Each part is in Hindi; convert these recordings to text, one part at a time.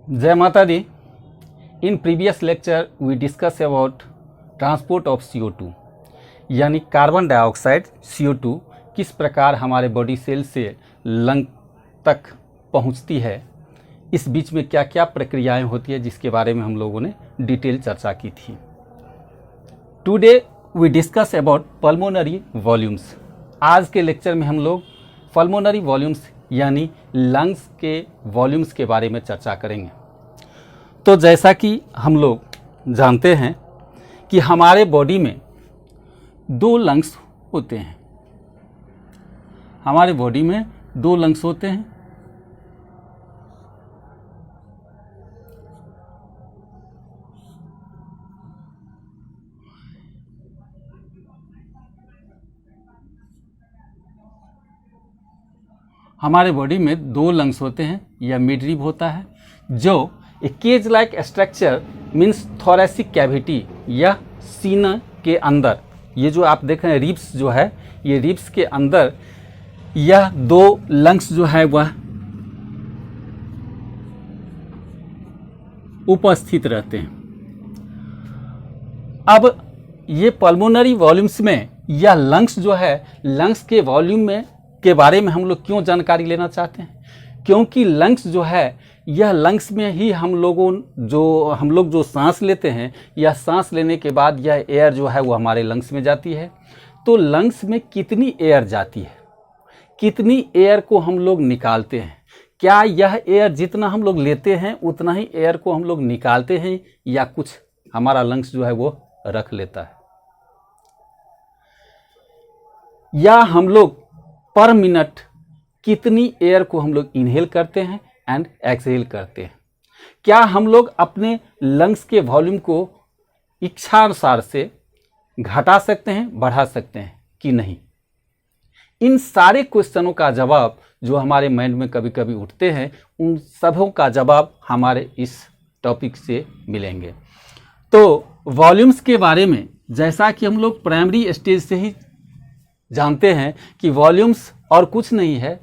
जय माता दी। In previous lecture we discuss about transport of CO2 यानी कार्बन डाइऑक्साइड CO2 किस प्रकार हमारे बॉडी सेल से लंग तक पहुंचती है, इस बीच में क्या क्या प्रक्रियाएं होती है जिसके बारे में हम लोगों ने डिटेल चर्चा की थी। Today we discuss about pulmonary volumes. आज के लेक्चर में हम लोग पल्मोनरी वॉल्यूम्स यानी लंग्स के वॉल्यूम्स के बारे में चर्चा करेंगे। तो जैसा कि हम लोग जानते हैं कि हमारे बॉडी में दो लंग्स होते हैं। हमारे बॉडी में दो लंग्स होते हैं। हमारे बॉडी में दो लंग्स होते हैं या मिडरिब होता है, जो a cage like structure means thoracic cavity या सीना के अंदर, ये जो आप देख रहे हैं रिब्स जो है, ये रिब्स के अंदर यह दो लंग्स जो है वह उपस्थित रहते हैं। अब ये पल्मोनरी वॉल्यूम्स में यह लंग्स जो है, लंग्स के वॉल्यूम में के बारे में हम लोग क्यों जानकारी लेना चाहते हैं? क्योंकि लंग्स जो है, यह लंग्स में ही हम लोग जो सांस लेते हैं, या सांस लेने के बाद यह एयर जो है वो हमारे लंग्स में जाती है। तो लंग्स में कितनी एयर जाती है, कितनी एयर को हम लोग निकालते हैं, क्या यह एयर जितना हम लोग लेते हैं उतना ही एयर को हम लोग निकालते हैं, या कुछ हमारा लंग्स जो है वो रख लेता है, या हम लोग पर मिनट कितनी एयर को हम लोग इनहेल करते हैं एंड एक्सहेल करते हैं? क्या हम लोग अपने लंग्स के वॉल्यूम को इच्छानुसार से घटा सकते हैं, बढ़ा सकते हैं कि नहीं? इन सारे क्वेश्चनों का जवाब जो हमारे माइंड में कभी कभी उठते हैं, उन सबों का जवाब हमारे इस टॉपिक से मिलेंगे। तो वॉल्यूम्स के बारे में जैसा कि हम लोग प्राइमरी स्टेज से ही जानते हैं कि वॉल्यूम्स और कुछ नहीं है,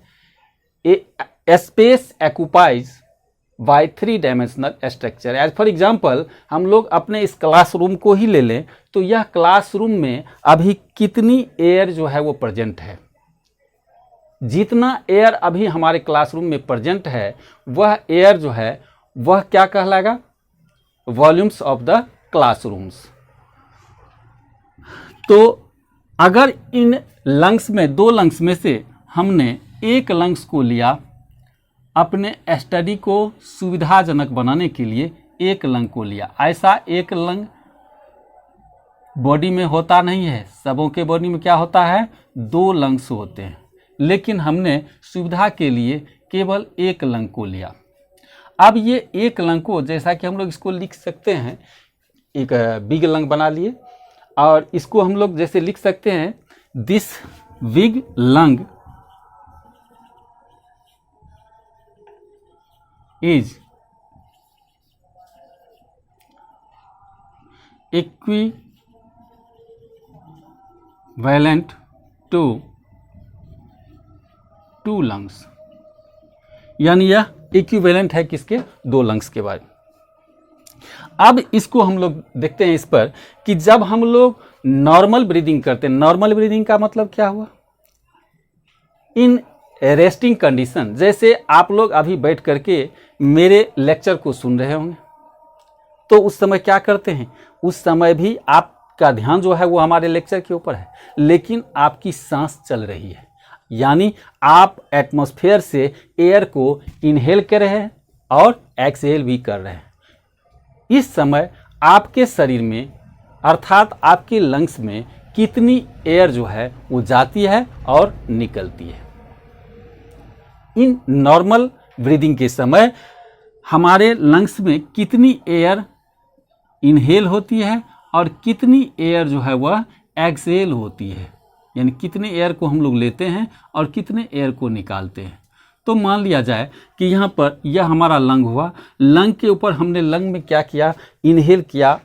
space occupies by 3 dimensional structure. As for example हम लोग अपने इस क्लासरूम को ही ले लें, तो यह क्लासरूम में अभी कितनी एयर जो है वो प्रेजेंट है। जितना एयर अभी हमारे क्लासरूम में प्रेजेंट है, वह एयर जो है वह क्या कहलाएगा? Volumes of the classrooms. तो अगर इन लंग्स में, दो लंग्स में से हमने एक लंग्स को लिया, अपने स्टडी को सुविधाजनक बनाने के लिए एक लंग को लिया। ऐसा एक लंग बॉडी में होता नहीं है। सबों के बॉडी में क्या होता है? दो लंग्स होते हैं, लेकिन हमने सुविधा के लिए केवल एक लंग को लिया। अब ये एक लंग को, जैसा कि हम लोग इसको लिख सकते हैं, एक बिग लंग बना लिए, और इसको हम लोग जैसे लिख सकते हैं, this big lung is equivalent to 2 lungs, यानी यह इक्विवेलेंट है किसके? दो लंग्स के बारे में। अब इसको हम लोग देखते हैं इस पर कि जब हम लोग नॉर्मल ब्रीदिंग करते हैं, नॉर्मल ब्रीदिंग का मतलब क्या हुआ? इन रेस्टिंग कंडीशन, जैसे आप लोग अभी बैठ करके मेरे लेक्चर को सुन रहे होंगे, तो उस समय क्या करते हैं? उस समय भी आपका ध्यान जो है वो हमारे लेक्चर के ऊपर है, लेकिन आपकी सांस चल रही है, यानी आप एटमॉस्फेयर से एयर को इनहेल कर रहे हैं और एक्सहेल भी कर रहे हैं। इस समय आपके शरीर में, अर्थात आपके लंग्स में कितनी एयर जो है वो जाती है और निकलती है। इन नॉर्मल ब्रीदिंग के समय हमारे लंग्स में कितनी एयर इनहेल होती है और कितनी एयर जो है वह एक्सहेल होती है, यानी कितने एयर को हम लोग लेते हैं और कितने एयर को निकालते हैं। तो मान लिया जाए कि यहाँ पर यह हमारा लंग हुआ, लंग के ऊपर हमने लंग में क्या किया? इनहेल किया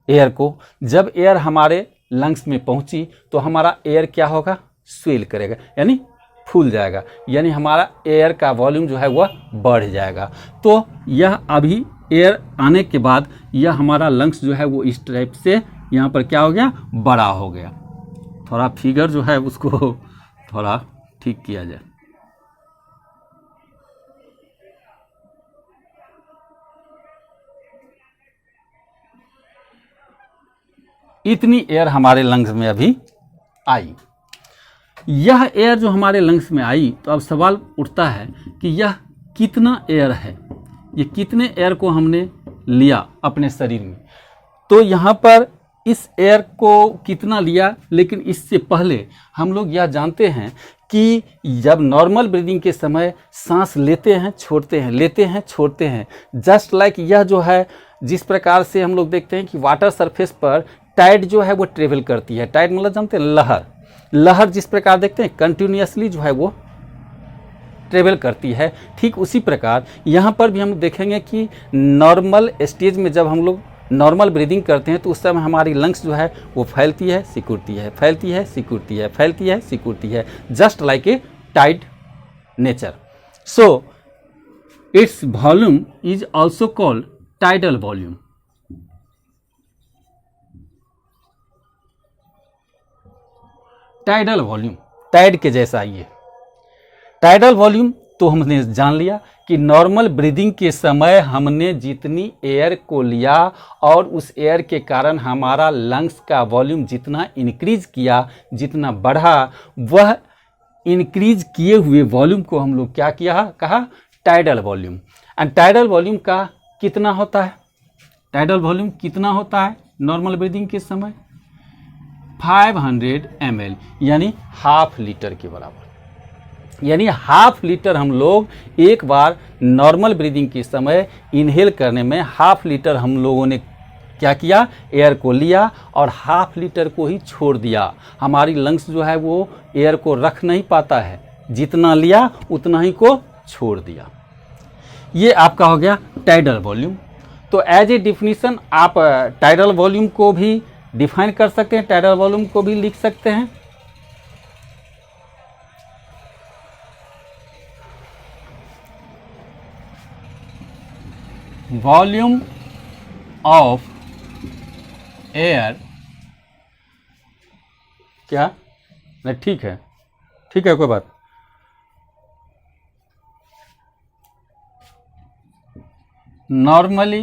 एयर को। जब एयर हमारे लंग्स में पहुँची तो हमारा एयर क्या होगा? स्वेल करेगा, यानी फूल जाएगा, यानी हमारा एयर का वॉल्यूम जो है वह बढ़ जाएगा। तो यह अभी एयर आने के बाद यह हमारा लंग्स जो है वो इस टाइप से यहाँ पर क्या हो गया, बड़ा हो गया। थोड़ा फिगर जो है उसको थोड़ा ठीक किया जाए। इतनी एयर हमारे लंग्स में अभी आई। यह एयर जो हमारे लंग्स में आई, तो अब सवाल उठता है कि यह कितना एयर है, ये कितने एयर को हमने लिया अपने शरीर में। तो यहाँ पर इस एयर को कितना लिया, लेकिन इससे पहले हम लोग यह जानते हैं कि जब नॉर्मल ब्रीदिंग के समय सांस लेते हैं छोड़ते हैं, लेते हैं छोड़ते हैं, जस्ट लाइक यह जो है, जिस प्रकार से हम लोग देखते हैं कि वाटर सरफेस पर टाइड जो है वो ट्रेवल करती है। टाइड मतलब जानते हैं, लहर। लहर जिस प्रकार देखते हैं कंटिन्यूसली जो है वो ट्रेवल करती है, ठीक उसी प्रकार यहाँ पर भी हम देखेंगे कि नॉर्मल स्टेज में जब हम लोग नॉर्मल ब्रीदिंग करते हैं तो उस समय हमारी लंग्स जो है वो फैलती है सिकुड़ती है, फैलती है सिकुड़ती है, फैलती है सिकुड़ती है, just like a tide nature. So its volume is also called tidal volume. Tidal volume, tide के जैसा ये टाइडल वॉल्यूम। तो हमने जान लिया कि नॉर्मल ब्रीदिंग के समय हमने जितनी एयर को लिया और उस एयर के कारण हमारा लंग्स का वॉल्यूम जितना इंक्रीज किया, जितना बढ़ा, वह इंक्रीज किए हुए वॉल्यूम को हम लोग क्या किया, कहा tidal volume. And tidal volume का कितना होता है, टाइडल वॉल्यूम कितना होता है नॉर्मल ब्रीदिंग के समय, 500 ml, यानी हाफ लीटर के बराबर। यानी हाफ लीटर हम लोग एक बार नॉर्मल ब्रीदिंग के समय इनहेल करने में हाफ लीटर हम लोगों ने क्या किया, एयर को लिया और हाफ लीटर को ही छोड़ दिया। हमारी लंग्स जो है वो एयर को रख नहीं पाता है, जितना लिया उतना ही को छोड़ दिया। ये आपका हो गया टाइडल वॉल्यूम। तो एज ए डिफिनीशन आप टाइडल वॉल्यूम को भी डिफाइन कर सकते हैं, टाइडल वॉल्यूम को भी लिख सकते हैं। वॉल्यूम ऑफ एयर, क्या नहीं, ठीक है, ठीक है, कोई बात। नॉर्मली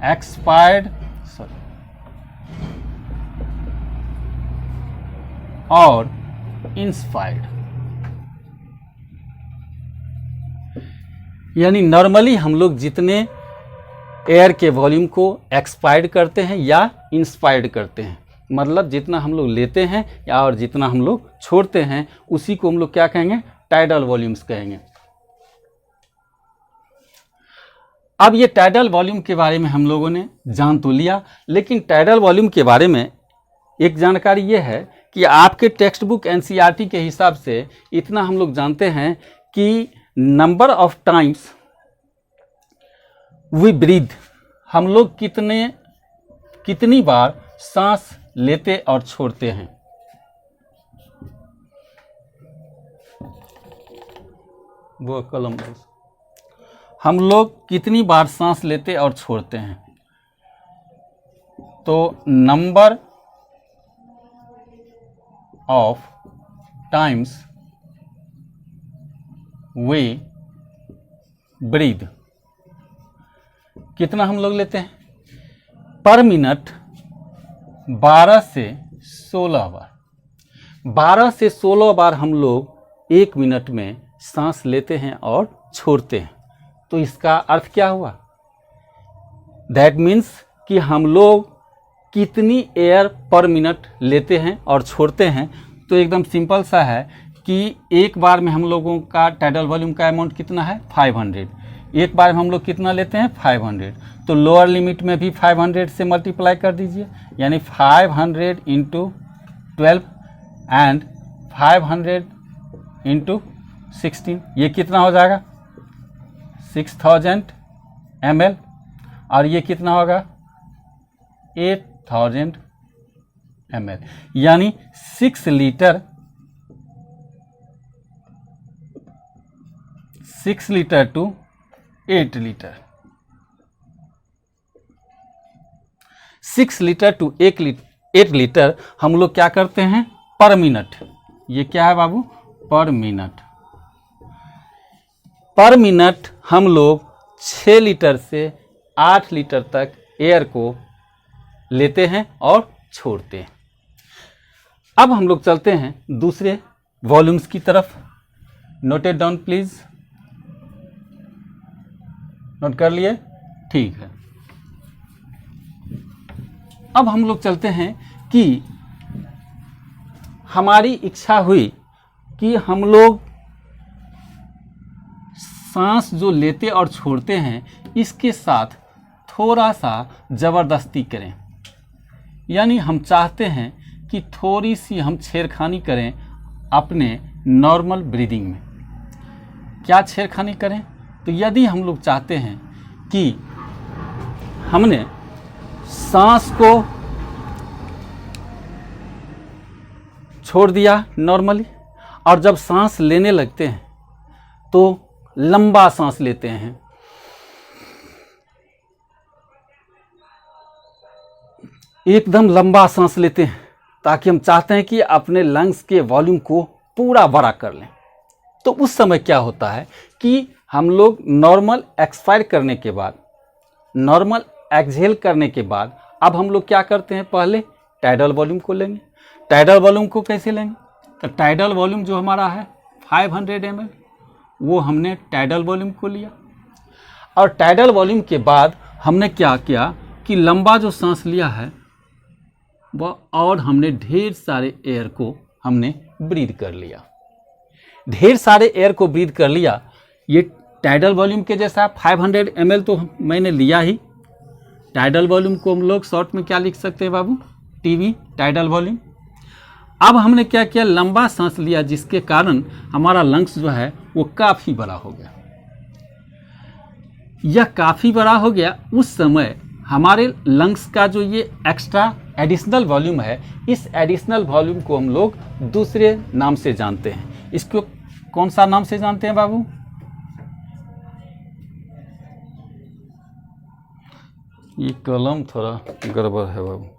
एक्सपायर्ड और इंस्पायर्ड, यानी नॉर्मली हम लोग जितने एयर के वॉल्यूम को एक्सपायर्ड करते हैं या इंस्पायर्ड करते हैं, मतलब जितना हम लोग लेते हैं या और जितना हम लोग छोड़ते हैं, उसी को हम लोग क्या कहेंगे, टाइडल वॉल्यूम्स कहेंगे। अब ये टाइडल वॉल्यूम के बारे में हम लोगों ने जान तो लिया, लेकिन टाइडल वॉल्यूम के बारे में एक जानकारी ये है कि आपके टेक्स्ट बुक एनसीईआरटी के हिसाब से इतना हम लोग जानते हैं कि number of times we breathe, हम लोग कितनी बार सांस लेते और छोड़ते हैं। वो कलम, हम लोग कितनी बार सांस लेते और छोड़ते हैं। तो number of times we breathe, कितना हम लोग लेते हैं पर मिनट, 12 से 16 बार। 12 से 16 बार हम लोग एक मिनट में सांस लेते हैं और छोड़ते हैं। तो इसका अर्थ क्या हुआ, दैट मीन्स कि हम लोग कितनी एयर पर मिनट लेते हैं और छोड़ते हैं। तो एकदम सिंपल सा है कि एक बार में हम लोगों का टाइडल वॉल्यूम का अमाउंट कितना है, 500। एक बार में हम लोग कितना लेते हैं, 500। तो लोअर लिमिट में भी 500 से मल्टीप्लाई कर दीजिए, यानी 500 इंटू 12 एंड 500 इंटू 16, ये कितना हो जाएगा, 6000 ml। और ये कितना होगा, 1000 ml, यानी 6 litre to 8 litre, 6 litre to 8 litre हम लोग क्या करते हैं पर मिनट। ये क्या है बाबू? पर मिनट। पर मिनट हम लोग 6 लीटर से 8 लीटर तक एयर को लेते हैं और छोड़ते हैं। अब हम लोग चलते हैं दूसरे वॉल्यूम्स की तरफ। नोटेड डाउन प्लीज, नोट कर लिए? ठीक है। अब हम लोग चलते हैं कि हमारी इच्छा हुई कि हम लोग सांस जो लेते और छोड़ते हैं इसके साथ थोड़ा सा ज़बरदस्ती करें, यानी हम चाहते हैं कि थोड़ी सी हम छेड़खानी करें अपने नॉर्मल ब्रीदिंग में। क्या छेड़खानी करें? तो यदि हम लोग चाहते हैं कि हमने सांस को छोड़ दिया नॉर्मली, और जब सांस लेने लगते हैं तो लंबा सांस लेते हैं, एकदम लंबा सांस लेते हैं, ताकि हम चाहते हैं कि अपने लंग्स के वॉल्यूम को पूरा बड़ा कर लें। तो उस समय क्या होता है कि हम लोग नॉर्मल एक्सपायर करने के बाद, नॉर्मल एक्सहेल करने के बाद अब हम लोग क्या करते हैं, पहले टाइडल वॉल्यूम को लेंगे। टाइडल वॉल्यूम को कैसे लेंगे? तो टाइडल वॉल्यूम जो हमारा है 500 ml, वो हमने टाइडल वॉल्यूम को लिया, और टाइडल वॉल्यूम के बाद हमने क्या किया कि लंबा जो सांस लिया है वह, और हमने ढेर सारे एयर को हमने ब्रीथ कर लिया। ढेर सारे एयर को ब्रीथ कर लिया। ये टाइडल वॉल्यूम के जैसा 500 ml तो मैंने लिया ही। टाइडल वॉल्यूम को हम लोग शॉर्ट में क्या लिख सकते हैं बाबू? TV, tidal volume. अब हमने क्या किया, लंबा सांस लिया, जिसके कारण हमारा लंग्स जो है वो काफ़ी बड़ा हो गया। यह काफ़ी बड़ा हो गया। उस समय हमारे लंग्स का जो ये एक्स्ट्रा एडिशनल वॉल्यूम है, इस एडिशनल वॉल्यूम को हम लोग दूसरे नाम से जानते हैं। इसको कौन सा नाम से जानते हैं बाबू? ये कलम थोड़ा गड़बड़ है बाबू।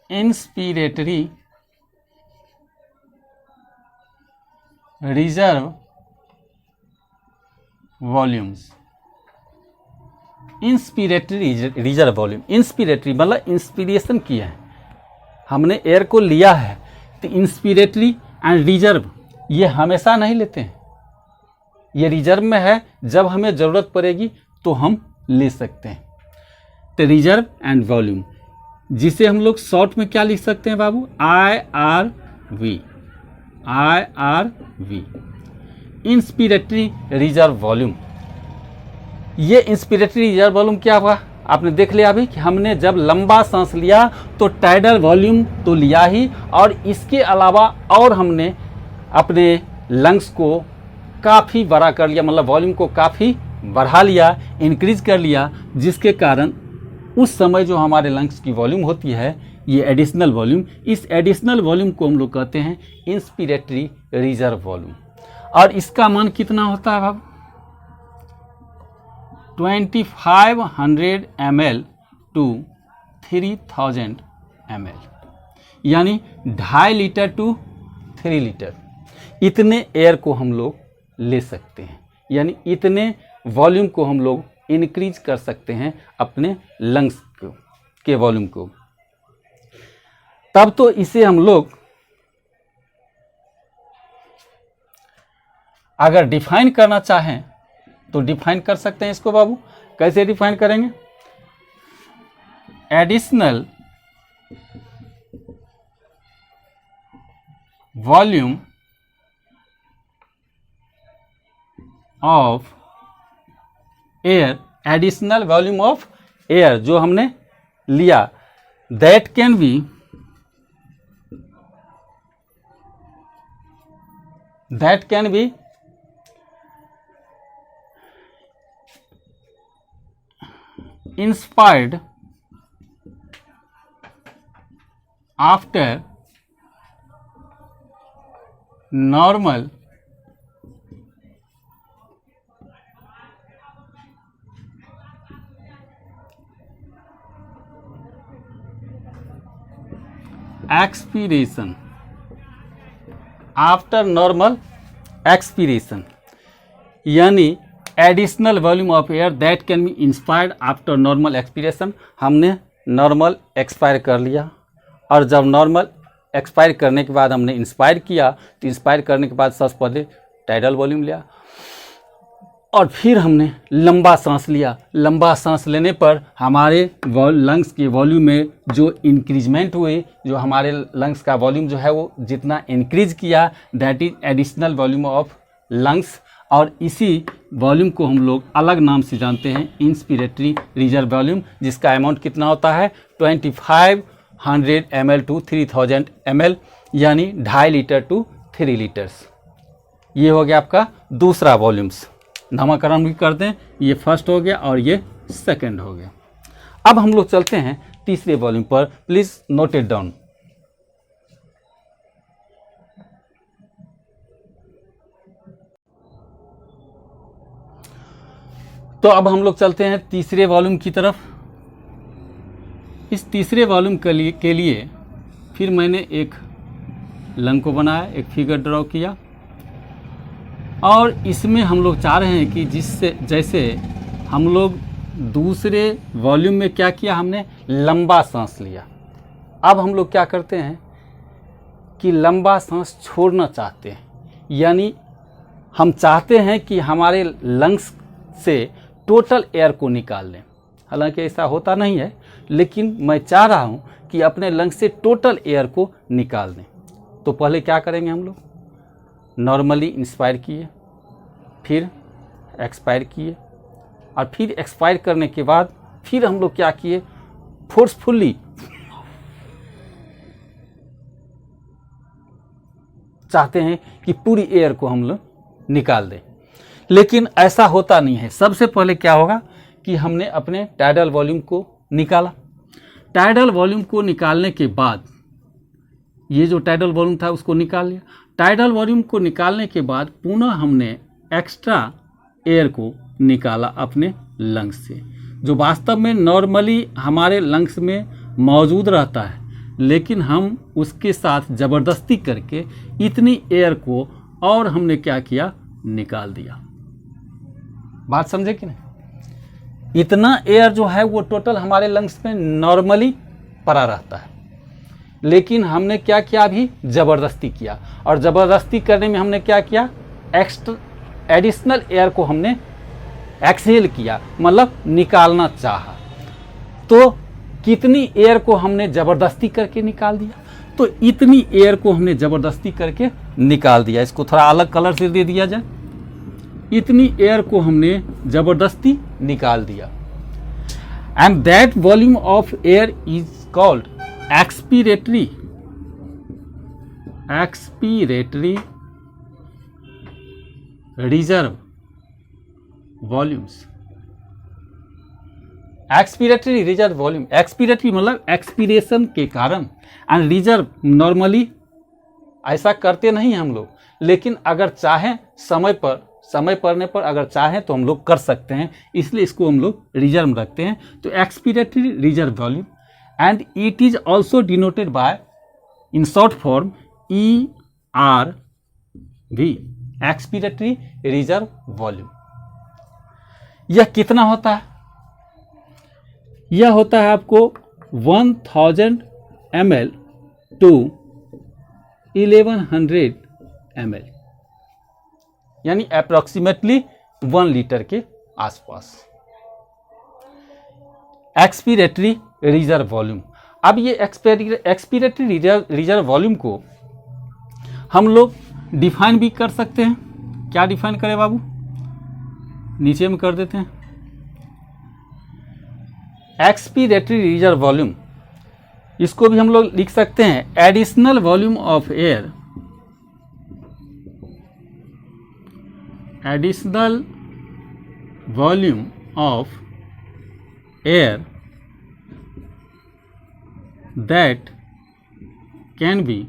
Inspiratory reserve volumes. Inspiratory reserve volume, inspiratory मतलब इंस्पिरेशन किया है, हमने एयर को लिया है। तो इंस्पिरेटरी एंड रिजर्व ये हमेशा नहीं लेते हैं, ये रिजर्व में है, जब हमें ज़रूरत पड़ेगी तो हम ले सकते हैं। तो रिजर्व एंड वॉल्यूम, जिसे हम लोग शॉर्ट में क्या लिख सकते हैं बाबू? IRV, IRV, inspiratory reserve volume. ये इंस्पिरेटरी रिजर्व वॉल्यूम क्या हुआ? आपने देख लिया अभी कि हमने जब लंबा सांस लिया तो टाइडल वॉल्यूम तो लिया ही, और इसके अलावा और हमने अपने लंग्स को काफ़ी बड़ा कर लिया, मतलब वॉल्यूम को काफ़ी बढ़ा लिया, इंक्रीज कर लिया, जिसके कारण उस समय जो हमारे लंग्स की वॉल्यूम होती है, ये एडिशनल वॉल्यूम, इस एडिशनल वॉल्यूम को हम लोग कहते हैं इंस्पिरेटरी रिजर्व वॉल्यूम। और इसका मान कितना होता है बाबू? 2500 ml टू 3000 ml, यानी 2.5 लीटर टू 3 लीटर, इतने एयर को हम लोग ले सकते हैं, यानी इतने वॉल्यूम को हम लोग इंक्रीज कर सकते हैं अपने लंग्स के वॉल्यूम को। तब तो इसे हम लोग अगर डिफाइन करना चाहें तो डिफाइन कर सकते हैं इसको बाबू। कैसे डिफाइन करेंगे? Additional volume of air, additional volume of air जो हमने लिया, that can be that can be inspired after normal expiration, after normal expiration, यानी additional volume of air that can be inspired after normal expiration. हमने नॉर्मल एक्सपायर कर लिया और जब नॉर्मल एक्सपायर करने के बाद हमने इंस्पायर किया तो इंस्पायर करने के बाद सबसे पहले टाइडल वॉल्यूम लिया और फिर हमने लंबा सांस लिया। लंबा सांस लेने पर हमारे लंग्स के वॉल्यूम में जो इंक्रीजमेंट हुए, जो हमारे लंग्स का वॉल्यूम जो है वो जितना इंक्रीज किया, that is additional volume of lungs. और इसी वॉल्यूम को हम लोग अलग नाम से जानते हैं इंस्पिरेटरी रिजर्व वॉल्यूम, जिसका अमाउंट कितना होता है 2500 ml टू 3000 ml, यानी 2.5 लीटर टू 3 लीटर्स। ये हो गया आपका दूसरा वॉल्यूम्स। नामकरण भी करते हैं, ये फर्स्ट हो गया और ये सेकंड हो गया। अब हम लोग चलते हैं तीसरे वॉल्यूम पर, प्लीज नोट इट डाउन। तो अब हम लोग चलते हैं तीसरे वॉल्यूम की तरफ। इस तीसरे वॉल्यूम के लिए फिर मैंने एक लंग को बनाया, एक फिगर ड्रॉ किया और इसमें हम लोग चाह रहे हैं कि जिससे जैसे हम लोग दूसरे वॉल्यूम में क्या किया, हमने लंबा सांस लिया। अब हम लोग क्या करते हैं कि लंबा सांस छोड़ना चाहते हैं, यानी हम चाहते हैं कि हमारे लंग्स से टोटल एयर को निकाल लें। हालांकि ऐसा होता नहीं है, लेकिन मैं चाह रहा हूं कि अपने लंग्स से टोटल एयर को निकाल दें। तो पहले क्या करेंगे, हम लोग नॉर्मली इंस्पायर किए, फिर एक्सपायर किए और फिर एक्सपायर करने के बाद फिर हम लोग क्या किए, फोर्सफुली चाहते हैं कि पूरी एयर को हम लोग निकाल दें, लेकिन ऐसा होता नहीं है। सबसे पहले क्या होगा कि हमने अपने टाइडल वॉल्यूम को निकाला। टाइडल वॉल्यूम को निकालने के बाद ये जो टाइडल वॉल्यूम था उसको निकाल लिया। टाइडल वॉल्यूम को निकालने के बाद पुनः हमने एक्स्ट्रा एयर को निकाला अपने लंग्स से, जो वास्तव में नॉर्मली हमारे लंग्स में मौजूद रहता है, लेकिन हम उसके साथ ज़बरदस्ती करके इतनी एयर को और हमने क्या किया, निकाल दिया। बात समझे कि नहीं? इतना एयर जो है वो टोटल हमारे लंग्स में नॉर्मली पड़ा रहता है, लेकिन हमने क्या किया, अभी ज़बरदस्ती किया। और ज़बरदस्ती करने में हमने क्या किया, एक्स्ट्रा एडिशनल एयर को हमने एक्सहेल किया, मतलब निकालना चाहा। तो कितनी एयर को हमने ज़बरदस्ती करके निकाल दिया, तो इतनी एयर को हमने ज़बरदस्ती करके निकाल दिया। इसको थोड़ा अलग कलर से दे दिया जाए, इतनी एयर को हमने ज़बरदस्ती निकाल दिया। And that volume of air is called expiratory reserve volumes. Expiratory reserve volume, expiratory मतलब एक्सपीरेशन के कारण, एंड रिजर्व नॉर्मली ऐसा करते नहीं हम लोग, लेकिन अगर चाहें समय पड़ने पर अगर चाहें तो हम लोग कर सकते हैं, इसलिए इसको हम लोग रिजर्व रखते हैं। तो expiratory reserve volume, and it is also denoted by in short form ERV, expiratory reserve volume। यह कितना होता है, यह होता है आपको 1000 ml to 1100 ml, यानी अप्रोक्सीमेटली 1 लीटर के आसपास एक्सपीरेटरी रिजर्व वॉल्यूम। अब ये एक्सपीरेटरी रिजर्व वॉल्यूम को हम लोग डिफाइन भी कर सकते हैं। क्या डिफाइन करें बाबू, नीचे में कर देते हैं। एक्सपीरेटरी रिजर्व वॉल्यूम, इसको भी हम लोग लिख सकते हैं additional volume of air additional volume of air that can be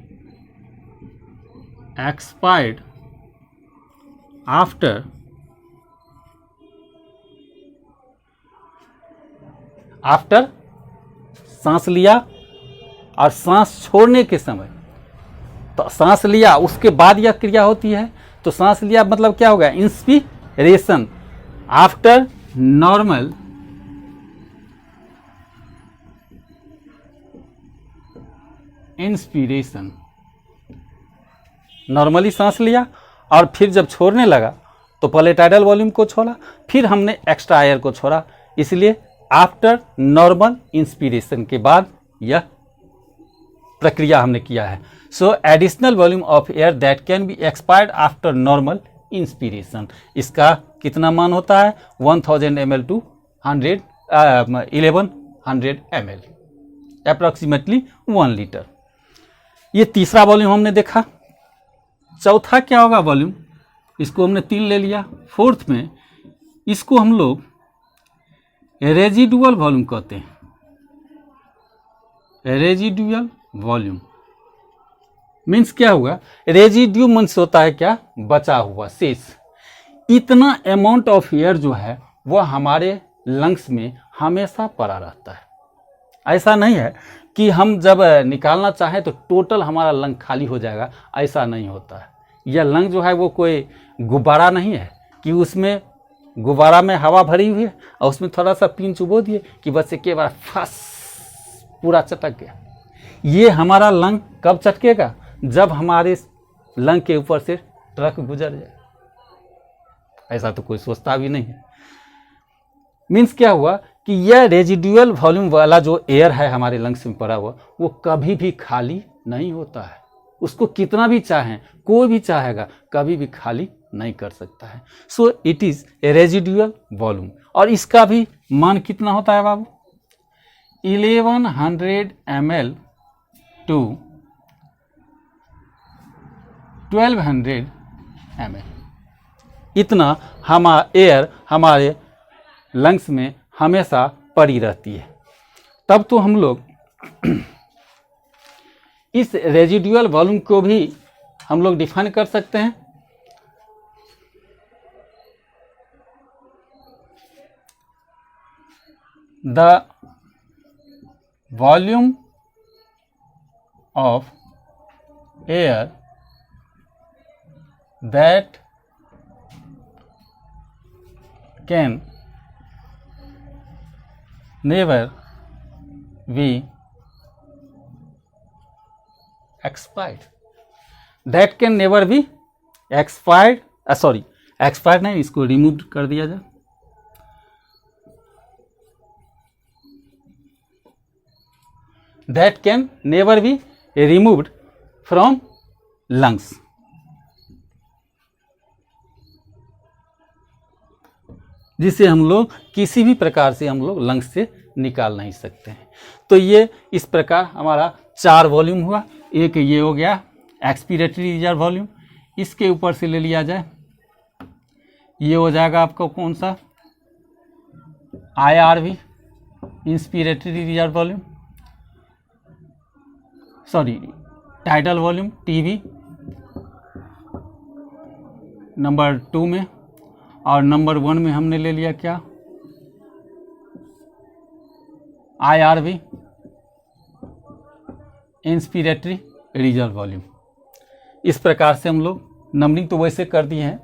expired after सांस लिया और सांस छोड़ने के समय, तो सांस लिया उसके बाद यह क्रिया होती है, तो सांस लिया मतलब क्या होगा, inspiration after normal inspiration, normally सांस लिया और फिर जब छोड़ने लगा तो पहले टाइडल वॉल्यूम को छोड़ा, फिर हमने एक्स्ट्रा एयर को छोड़ा, इसलिए आफ्टर नॉर्मल इंस्पिरेशन के बाद यह प्रक्रिया हमने किया है। So additional volume of air that can be expired after normal inspiration, इसका कितना मान होता है 1000 ml to 1100 ml, approximately 1 litre. ये तीसरा वॉल्यूम हमने देखा। चौथा क्या होगा वॉल्यूम, इसको हमने 3 ले लिया। फोर्थ में इसको हम लोग रेजिडुअल वॉल्यूम कहते हैं। रेजिडुअल वॉल्यूम मीन्स क्या हुआ, रेजिड्यू मीन्स होता है क्या, बचा हुआ, शेष। इतना अमाउंट ऑफ एयर जो है वह हमारे लंग्स में हमेशा पड़ा रहता है। ऐसा नहीं है कि हम जब निकालना चाहें तो टोटल हमारा लंग खाली हो जाएगा, ऐसा नहीं होता है। यह लंग जो है वो कोई गुब्बारा नहीं है कि उसमें गुब्बारा में हवा भरी हुई है और उसमें थोड़ा सा पिन चुबो दिए कि बस एक बार फस पूरा चटक गया। ये हमारा लंग कब चटकेगा, जब हमारे लंग के ऊपर से ट्रक गुजर जाए। ऐसा तो कोई सोचता भी नहीं है। मीन्स क्या हुआ कि यह रेजिडुअल वॉल्यूम वाला जो एयर है हमारे लंग्स में पड़ा हुआ, वो कभी भी खाली नहीं होता है। उसको कितना भी चाहें, कोई भी चाहेगा, कभी भी खाली नहीं कर सकता है। So it is a residual volume. और इसका भी मान कितना होता है बाबू, 1100 ml टू 1200 ml, इतना एयर हमारे लंग्स में हमेशा पड़ी रहती है। तब तो हम लोग इस रेजिडुअल वॉल्यूम को भी हम लोग डिफाइन कर सकते हैं। The volume of air that can never be expired, that can never be expired, sorry expired नहीं, इसको रिमूव कर दिया जाए। that can never be removed from lungs, जिसे हम लोग किसी भी प्रकार से हम लोग लंग्स से निकाल नहीं सकते हैं। तो ये इस प्रकार हमारा 4 वॉल्यूम हुआ। एक ये हो गया एक्सपीरेटरी रिजर्व वॉल्यूम, इसके ऊपर से ले लिया जाए, ये हो जाएगा आपका कौन सा, IRV inspiratory reserve volume, sorry tidal volume TV number 2 में, और नंबर 1 में हमने ले लिया क्या, IRV इंस्पिरेटरी रिजर्व वॉल्यूम। इस प्रकार से हम लोग नंबरिंग तो वैसे कर दिए हैं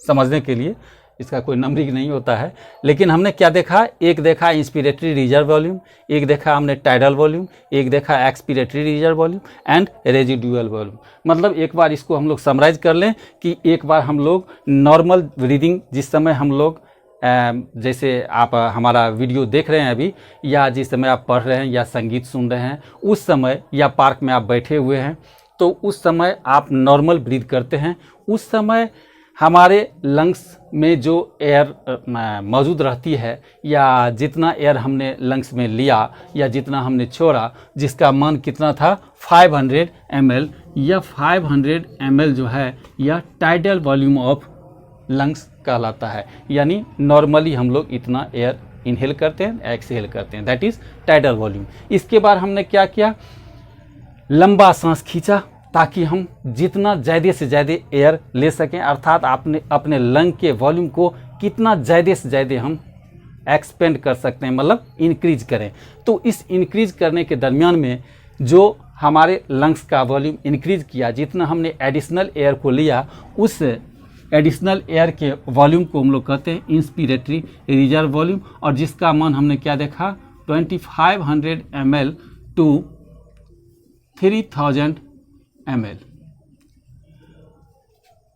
समझने के लिए, इसका कोई नंबरिंग नहीं होता है। लेकिन हमने क्या देखा, एक देखा इंस्पिरेटरी रिजर्व वॉल्यूम, एक देखा हमने टाइडल वॉल्यूम, एक देखा expiratory reserve volume and residual volume. मतलब एक बार इसको हम लोग समराइज कर लें कि एक बार हम लोग नॉर्मल ब्रीदिंग, जिस समय हम लोग जैसे आप हमारा वीडियो देख रहे हैं अभी, या जिस समय आप पढ़ रहे हैं या संगीत सुन रहे हैं, उस समय या पार्क में आप बैठे हुए हैं, तो उस समय आप नॉर्मल ब्रीथ करते हैं। उस समय हमारे लंग्स में जो एयर मौजूद रहती है, या जितना एयर हमने लंग्स में लिया या जितना हमने छोड़ा, जिसका मान कितना था 500 ml, या 500 ml जो है यह टाइडल वॉल्यूम ऑफ लंग्स कहलाता है। यानी नॉर्मली हम लोग इतना एयर इनहेल करते हैं, एक्सहेल करते हैं, दैट इज टाइडल वॉल्यूम। इसके बाद हमने क्या किया, लंबा सांस खींचा ताकि हम जितना ज़्यादा से ज़्यादा एयर ले सकें, अर्थात आपने अपने लंग के वॉल्यूम को कितना ज़्यादा से ज़्यादा हम एक्सपेंड कर सकते हैं, मतलब इंक्रीज करें। तो इस इंक्रीज करने के दरमियान में जो हमारे लंग्स का वॉल्यूम इंक्रीज किया, जितना हमने एडिशनल एयर को लिया, उस एडिशनल एयर के वॉल्यूम को हम लोग कहते हैं इंस्पिरेटरी रिजर्व वॉल्यूम, और जिसका मान हमने क्या देखा 2500 ml to 3000 ml।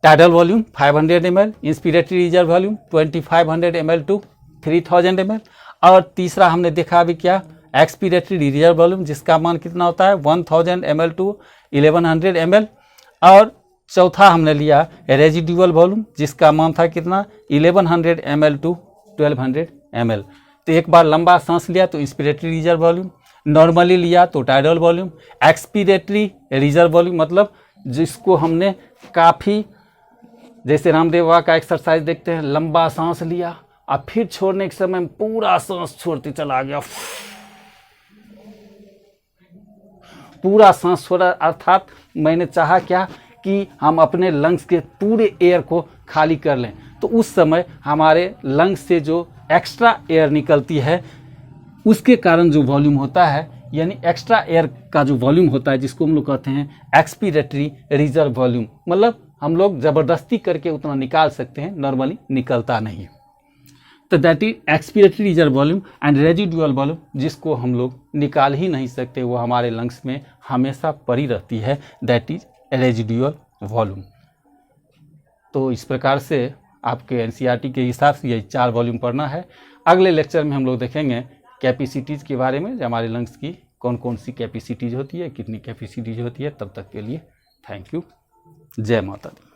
Tidal volume 500 ml, inspiratory reserve volume 2500 ml to 3000 ml। और तीसरा हमने देखा अभी क्या, एक्सपिरेटरी रिजर्व वॉल्यूम, जिसका मान कितना होता है 1000 ml टू 1100 ml। और चौथा हमने लिया रेजिडुअल वॉल्यूम, जिसका मान था कितना 1100 ml टू 1200 ml। तो एक बार लंबा सांस लिया तो इंस्पिरेटरी रिजर्व वॉल्यूम, नॉर्मली लिया तो tidal volume, expiratory reserve volume मतलब जिसको हमने काफ़ी, जैसे रामदेव बाबा का एक्सरसाइज देखते हैं, लंबा सांस लिया और फिर छोड़ने के समय पूरा सांस छोड़ते चला गया, पूरा सांस छोड़ा, अर्थात मैंने चाहा क्या कि हम अपने लंग्स के पूरे एयर को खाली कर लें। तो उस समय हमारे लंग्स से जो एक्स्ट्रा एयर निकलती है उसके कारण जो वॉल्यूम होता है, यानी एक्स्ट्रा एयर का जो वॉल्यूम होता है, जिसको हम लोग कहते हैं एक्सपिरेटरी रिजर्व वॉल्यूम, मतलब हम लोग ज़बरदस्ती करके उतना निकाल सकते हैं, नॉर्मली निकलता नहीं है। तो that is expiratory reserve volume and residual volume, जिसको हम लोग निकाल ही नहीं सकते, वो हमारे लंग्स में हमेशा पड़ी रहती है, दैट इज रेजिडुअल वॉल्यूम। तो इस प्रकार से आपके एनसीईआरटी के हिसाब से ये 4 वॉल्यूम पढ़ना है। अगले लेक्चर में हम लोग देखेंगे कैपेसिटीज़ के बारे में, हमारे लंग्स की कौन कौन सी कैपेसिटीज़ होती है, कितनी कैपेसिटीज़ होती है। तब तक के लिए थैंक यू, जय माता दी।